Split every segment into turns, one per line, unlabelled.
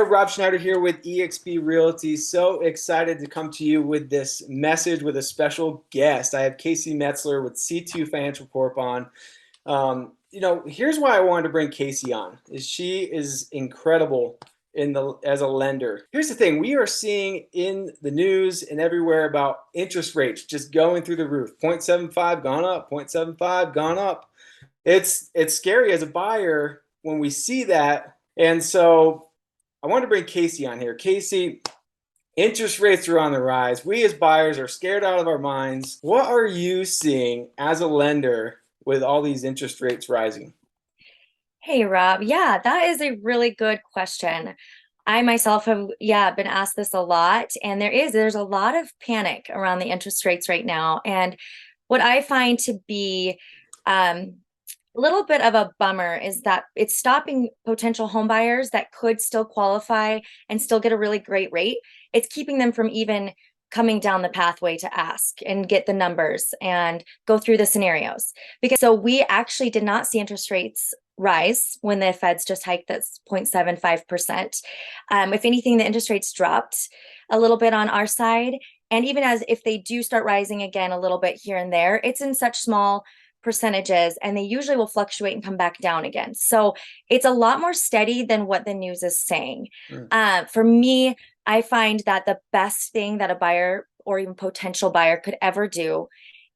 Rob Schneider here with eXp Realty. So excited to come to you with this message with a special guest. I have Casey Metzler with C2 Financial Corp on. Here's why I wanted to bring Casey on. Is she is incredible as a lender. Here's the thing: we are seeing in the news and everywhere about interest rates just going through the roof. 0.75 gone up, 0.75 gone up. It's scary as a buyer when we see that, and so I want to bring Casey on here. Casey, interest rates are on the rise. We as buyers are scared out of our minds. What are you seeing as a lender with all these interest rates rising?
Hey Rob, yeah, that is a really good question. I myself have, been asked this a lot, and there's a lot of panic around the interest rates right now. And what I find to be a little bit of a bummer is that it's stopping potential home buyers that could still qualify and still get a really great rate. It's keeping them from even coming down the pathway to ask and get the numbers and go through the scenarios. Because so we actually did not see interest rates rise when the Feds just hiked that 0.75%. If anything, the interest rates dropped a little bit on our side. And even as if they do start rising again a little bit here and there, it's in such small percentages and they usually will fluctuate and come back down again. So it's a lot more steady than what the news is saying. For me, I find that the best thing that a buyer or even potential buyer could ever do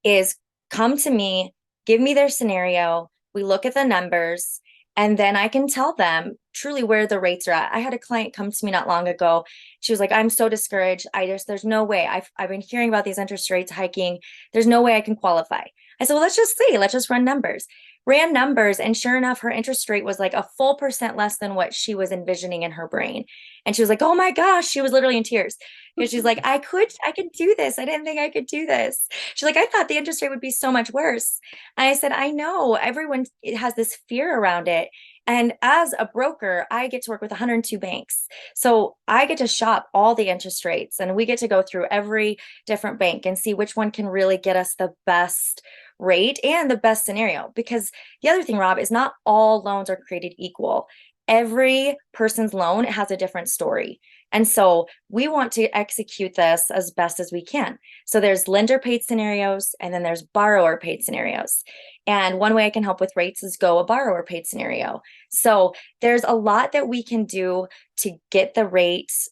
is come to me, give me their scenario, we look at the numbers, and then I can tell them truly where the rates are at. I had a client come to me not long ago. She was like, I'm so discouraged. There's no way. I've been hearing about these interest rates hiking. There's no way I can qualify. I said, well, let's just see. Let's just run numbers. Ran numbers, and sure enough, her interest rate was like a full percent less than what she was envisioning in her brain. And she was like, oh my gosh, she was literally in tears. Because she's like, I could do this. I didn't think I could do this. She's like, I thought the interest rate would be so much worse. And I said, I know everyone has this fear around it. And as a broker, I get to work with 102 banks. So I get to shop all the interest rates and we get to go through every different bank and see which one can really get us the best rate and the best scenario. Because the other thing, Rob, is not all loans are created equal. Every person's loan has a different story. And so we want to execute this as best as we can. So there's lender paid scenarios and then there's borrower paid scenarios. And one way I can help with rates is go a borrower paid scenario. So there's a lot that we can do to get the rates.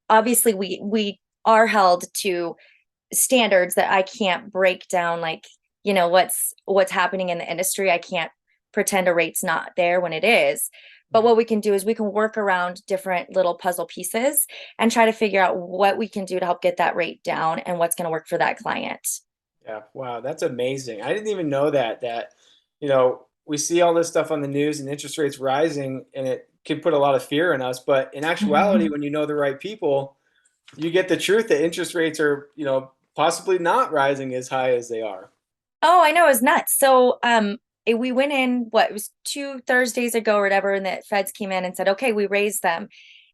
Obviously, we are held to standards that I can't break down, like, what's happening in the industry. I can't pretend a rate's not there when it is. But what we can do is we can work around different little puzzle pieces and try to figure out what we can do to help get that rate down and what's going to work for that client.
Yeah, wow, that's amazing. I didn't even know that we see all this stuff on the news and interest rates rising and it can put a lot of fear in us. But in actuality, when you know the right people, you get the truth that interest rates are, possibly not rising as high as they are.
Oh, I know, it was nuts. So we went in, it was 2 Thursdays ago or whatever, and the feds came in and said, okay, we raised them.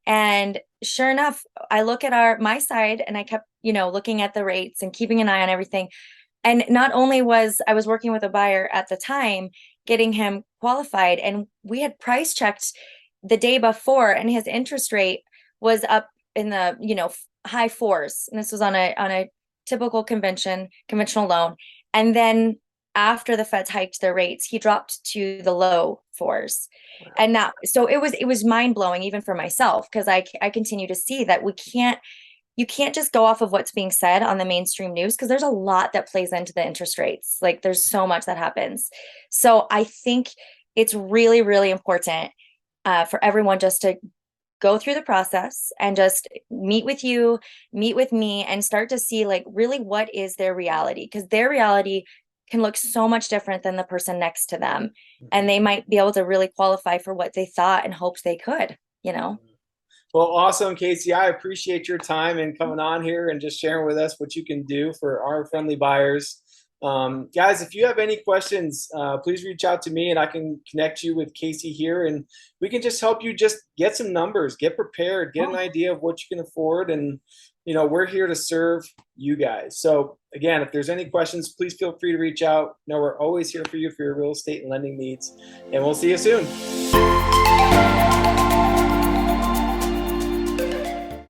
And sure enough, I look at my side and I kept, looking at the rates and keeping an eye on everything. And not only was I was working with a buyer at the time, getting him qualified, and we had price checked the day before, and his interest rate was up in the, high fours. And this was on a typical conventional loan. And then after the Feds hiked their rates, he dropped to the low fours.
Wow.
And now, so it was mind blowing even for myself, because I continue to see that you can't just go off of what's being said on the mainstream news, because there's a lot that plays into the interest rates. Like there's so much that happens. So I think it's really, really important for everyone just to go through the process and just meet with you, meet with me, and start to see like really what is their reality, because their reality can look so much different than the person next to them. And they might be able to really qualify for what they thought and hoped they could.
Well, awesome, Casey. I appreciate your time and coming on here and just sharing with us what you can do for our friendly buyers. Guys, if you have any questions, please reach out to me and I can connect you with Casey here, and we can just help you just get some numbers, get prepared, get an idea of what you can afford. And, we're here to serve you guys. So again, if there's any questions, please feel free to reach out. We're always here for you for your real estate and lending needs, and we'll see you soon.